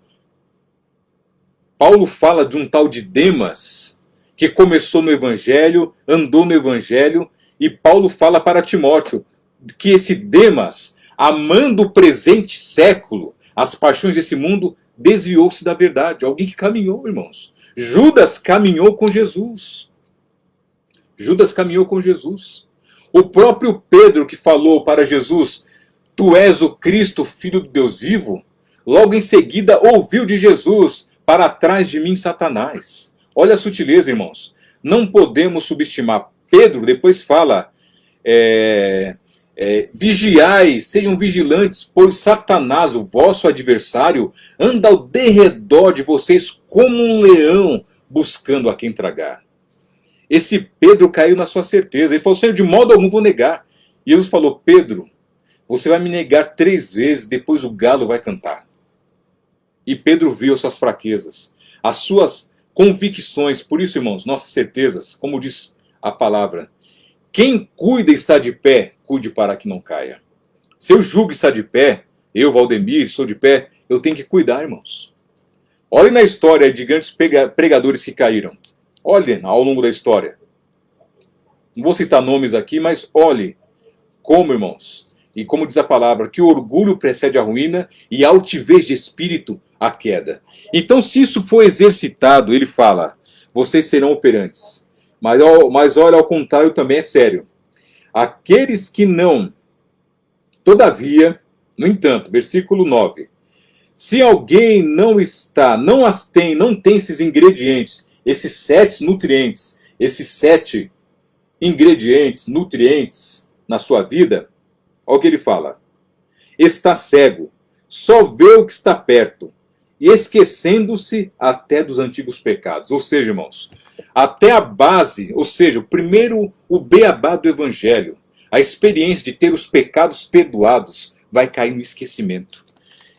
Paulo fala de um tal de Demas, que começou no Evangelho, andou no Evangelho, e Paulo fala para Timóteo que esse Demas, amando o presente século, as paixões desse mundo, desviou-se da verdade. Alguém que caminhou, irmãos. Judas caminhou com Jesus. Judas caminhou com Jesus. O próprio Pedro que falou para Jesus, tu és o Cristo, filho do Deus vivo, logo em seguida ouviu de Jesus, para trás de mim, Satanás. Olha a sutileza, irmãos. Não podemos subestimar. Pedro depois fala, vigiai, sejam vigilantes, pois Satanás, o vosso adversário, anda ao derredor de vocês como um leão, buscando a quem tragar. Esse Pedro caiu na sua certeza. Ele falou, Senhor, de modo algum vou negar. E Jesus falou, Pedro, você vai me negar 3 vezes, depois o galo vai cantar. E Pedro viu as suas fraquezas, as suas convicções. Por isso, irmãos, nossas certezas, como diz a palavra, quem cuida está de pé, cuide para que não caia. Se eu julgo estar de pé, eu, Valdemir, estou de pé, eu tenho que cuidar, irmãos. Olhem na história de grandes pregadores que caíram. Olhem ao longo da história. Não vou citar nomes aqui, mas olhe como, irmãos, e como diz a palavra, que o orgulho precede a ruína e a altivez de espírito a queda. Então, se isso for exercitado, ele fala, vocês serão operantes. Mas olha, ao contrário, também é sério. Aqueles que não Todavia, no entanto, versículo 9. Se alguém não tem esses ingredientes, esses 7 nutrientes, esses 7 ingredientes, nutrientes na sua vida, olha o que ele fala. Está cego, só vê o que está perto, e esquecendo-se até dos antigos pecados. Ou seja, irmãos, até a base, ou seja, o beabá do evangelho, a experiência de ter os pecados perdoados, vai cair no esquecimento.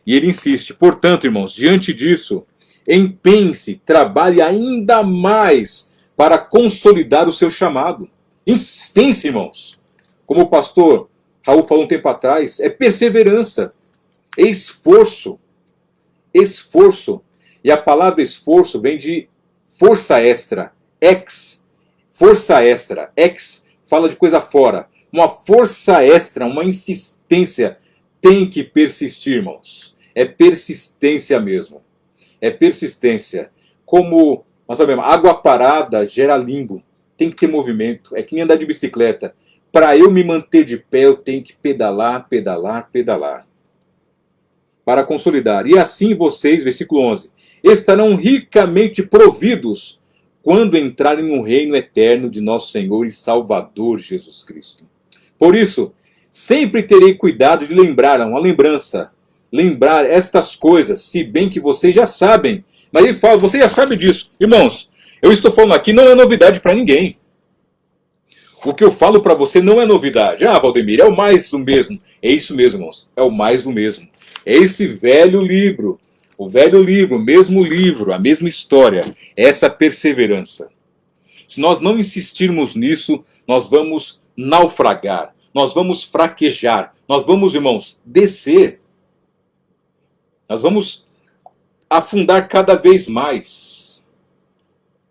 E ele insiste, portanto, irmãos, diante disso, empenhe-se, trabalhe ainda mais para consolidar o seu chamado. Insistência, irmãos. Como o pastor Raul falou um tempo atrás, é perseverança, é esforço. Esforço. E a palavra esforço vem de força extra, força extra, fala de coisa fora. Uma força extra, uma insistência, tem que persistir, irmãos. É persistência mesmo. É persistência. Como nós sabemos, água parada gera limbo. Tem que ter movimento. É que nem andar de bicicleta. Para eu me manter de pé, eu tenho que pedalar, pedalar, pedalar. Para consolidar. E assim vocês, versículo 11, estarão ricamente providos quando entrarem no reino eterno de nosso Senhor e Salvador Jesus Cristo. Por isso, sempre terei cuidado de lembrar estas coisas, se bem que vocês já sabem. Mas ele fala, você já sabe disso. Irmãos, eu estou falando aqui, não é novidade para ninguém. O que eu falo para você não é novidade. Ah, Valdemir, é o mais do mesmo. É isso mesmo, irmãos. É o mais do mesmo. É esse velho livro. O velho livro, a mesma história. Essa perseverança. Se nós não insistirmos nisso, nós vamos naufragar. Nós vamos fraquejar. Nós vamos, irmãos, descer. Nós vamos afundar cada vez mais.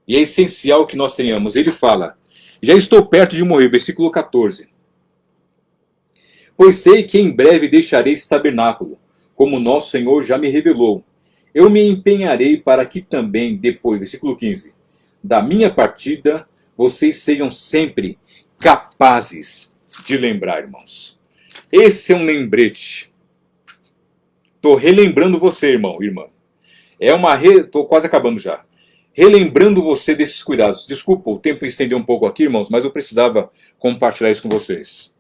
E é essencial que nós tenhamos. Ele fala, já estou perto de morrer, versículo 14. Pois sei que em breve deixarei esse tabernáculo, como nosso Senhor já me revelou. Eu me empenharei para que também, depois, versículo 15, da minha partida, vocês sejam sempre capazes de lembrar, irmãos. Esse é um lembrete. Estou relembrando você, irmão, irmã. Estou quase acabando já. Relembrando você desses cuidados. Desculpa, o tempo estendeu um pouco aqui, irmãos, mas eu precisava compartilhar isso com vocês.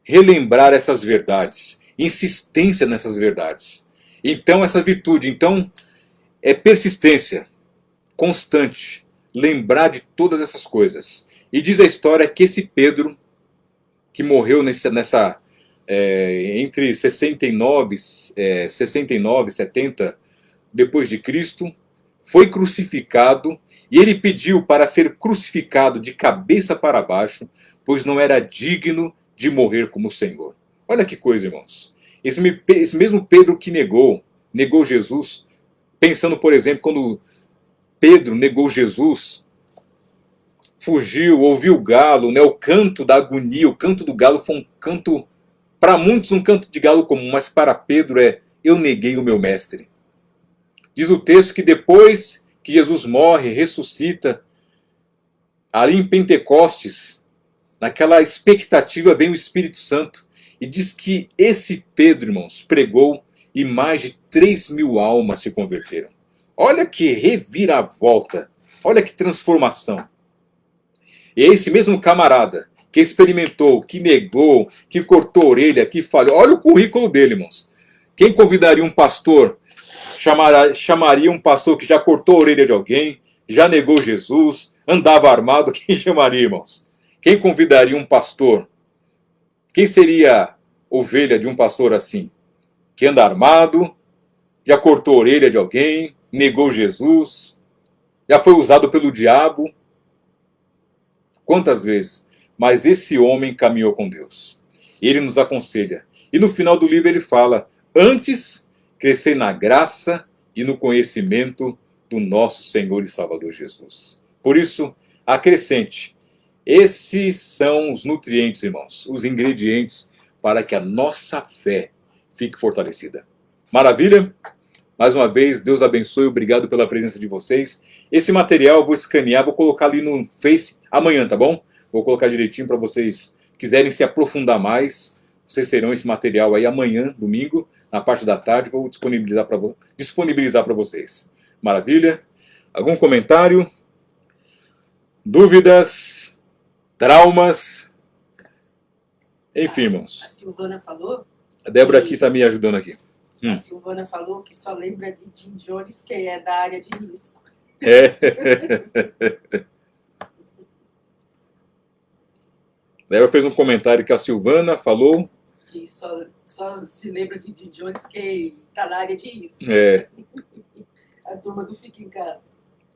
Relembrar essas verdades. Insistência nessas verdades. Então, essa virtude, é persistência. Constante. Lembrar de todas essas coisas. E diz a história que esse Pedro, que morreu entre 69 e 70 depois de Cristo, foi crucificado, e ele pediu para ser crucificado de cabeça para baixo, pois não era digno de morrer como o Senhor. Olha que coisa, irmãos. Esse mesmo Pedro que negou Jesus, pensando, por exemplo, quando Pedro negou Jesus, fugiu, ouviu o galo, o canto da agonia, o canto do galo foi um canto, para muitos um canto de galo comum, mas para Pedro eu neguei o meu mestre. Diz o texto que depois que Jesus morre, ressuscita, ali em Pentecostes, naquela expectativa vem o Espírito Santo. E diz que esse Pedro, irmãos, pregou e mais de 3.000 almas se converteram. Olha que reviravolta, olha que transformação. E é esse mesmo camarada que experimentou, que negou, que cortou a orelha, que falhou. Olha o currículo dele, irmãos. Quem convidaria um pastor, chamaria um pastor que já cortou a orelha de alguém, já negou Jesus, andava armado, quem chamaria, irmãos? Quem convidaria um pastor? Quem seria ovelha de um pastor assim? Que anda armado, já cortou a orelha de alguém, negou Jesus, já foi usado pelo diabo. Quantas vezes? Mas esse homem caminhou com Deus. Ele nos aconselha. E no final do livro ele fala, antes crescer na graça e no conhecimento do nosso Senhor e Salvador Jesus. Por isso, acrescente. Esses são os nutrientes, irmãos, os ingredientes para que a nossa fé fique fortalecida. Maravilha? Mais uma vez, Deus abençoe, obrigado pela presença de vocês. Esse material eu vou escanear, vou colocar ali no Face amanhã, tá bom? Vou colocar direitinho para vocês quiserem se aprofundar mais Vocês terão esse material aí amanhã, domingo, na parte da tarde, vou disponibilizar para vocês. Maravilha? Algum comentário? Dúvidas? Traumas? Enfim, irmãos. A Silvana falou... A Débora aqui está me ajudando aqui. A Silvana falou que só lembra de Jim Jones, que é da área de risco. Débora fez um comentário que a Silvana falou... Que só se lembra de Jim Jones, que está na área de risco. A turma do Fica em Casa.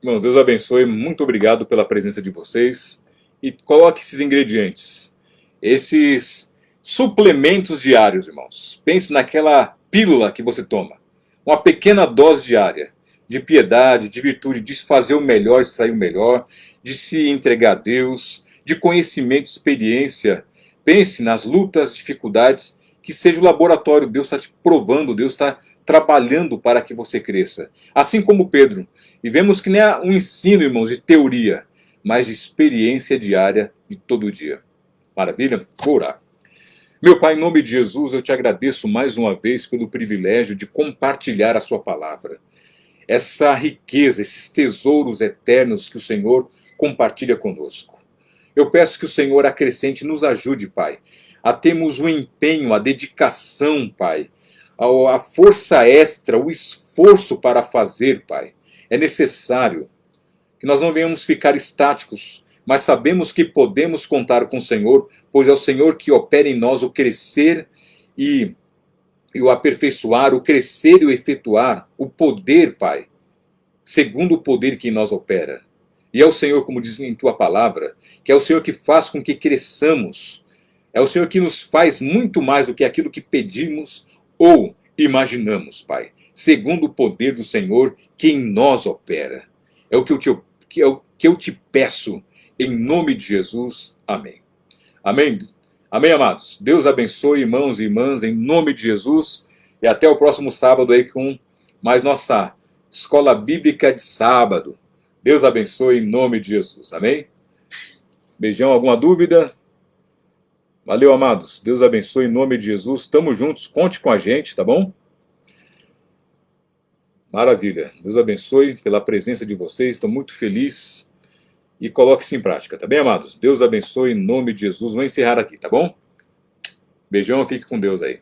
Bom, Deus abençoe. Muito obrigado pela presença de vocês. E coloque esses ingredientes. Esses suplementos diários, irmãos. Pense naquela pílula que você toma. Uma pequena dose diária de piedade, de virtude, de fazer o melhor, extrair o melhor, de se entregar a Deus, de conhecimento, experiência. Pense nas lutas, dificuldades, que seja o laboratório. Deus está te provando, Deus está trabalhando para que você cresça. Assim como Pedro. E vemos que não é um ensino, irmãos, de teoria, mas de experiência diária de todo dia. Maravilha? Vou orar. Meu Pai, em nome de Jesus, eu te agradeço mais uma vez pelo privilégio de compartilhar a sua palavra. Essa riqueza, esses tesouros eternos que o Senhor compartilha conosco. Eu peço que o Senhor acrescente, nos ajude, Pai, a termos o empenho, a dedicação, Pai, a força extra, o esforço para fazer, Pai. É necessário que nós não venhamos ficar estáticos, mas sabemos que podemos contar com o Senhor, pois é o Senhor que opera em nós o crescer e o aperfeiçoar, o crescer e o efetuar, o poder, Pai, segundo o poder que em nós opera. E é o Senhor, como diz em tua palavra, que é o Senhor que faz com que cresçamos. É o Senhor que nos faz muito mais do que aquilo que pedimos ou imaginamos, Pai. Segundo o poder do Senhor que em nós opera. É o que eu te peço, em nome de Jesus. Amém. Amém? Amém, amados? Deus abençoe, irmãos e irmãs, em nome de Jesus. E até o próximo sábado aí com mais nossa Escola Bíblica de Sábado. Deus abençoe em nome de Jesus. Amém? Beijão, alguma dúvida? Valeu, amados. Deus abençoe em nome de Jesus. Estamos juntos. Conte com a gente, tá bom? Maravilha. Deus abençoe pela presença de vocês. Estou muito feliz. E coloque isso em prática, tá bem, amados? Deus abençoe em nome de Jesus. Vou encerrar aqui, tá bom? Beijão, fique com Deus aí.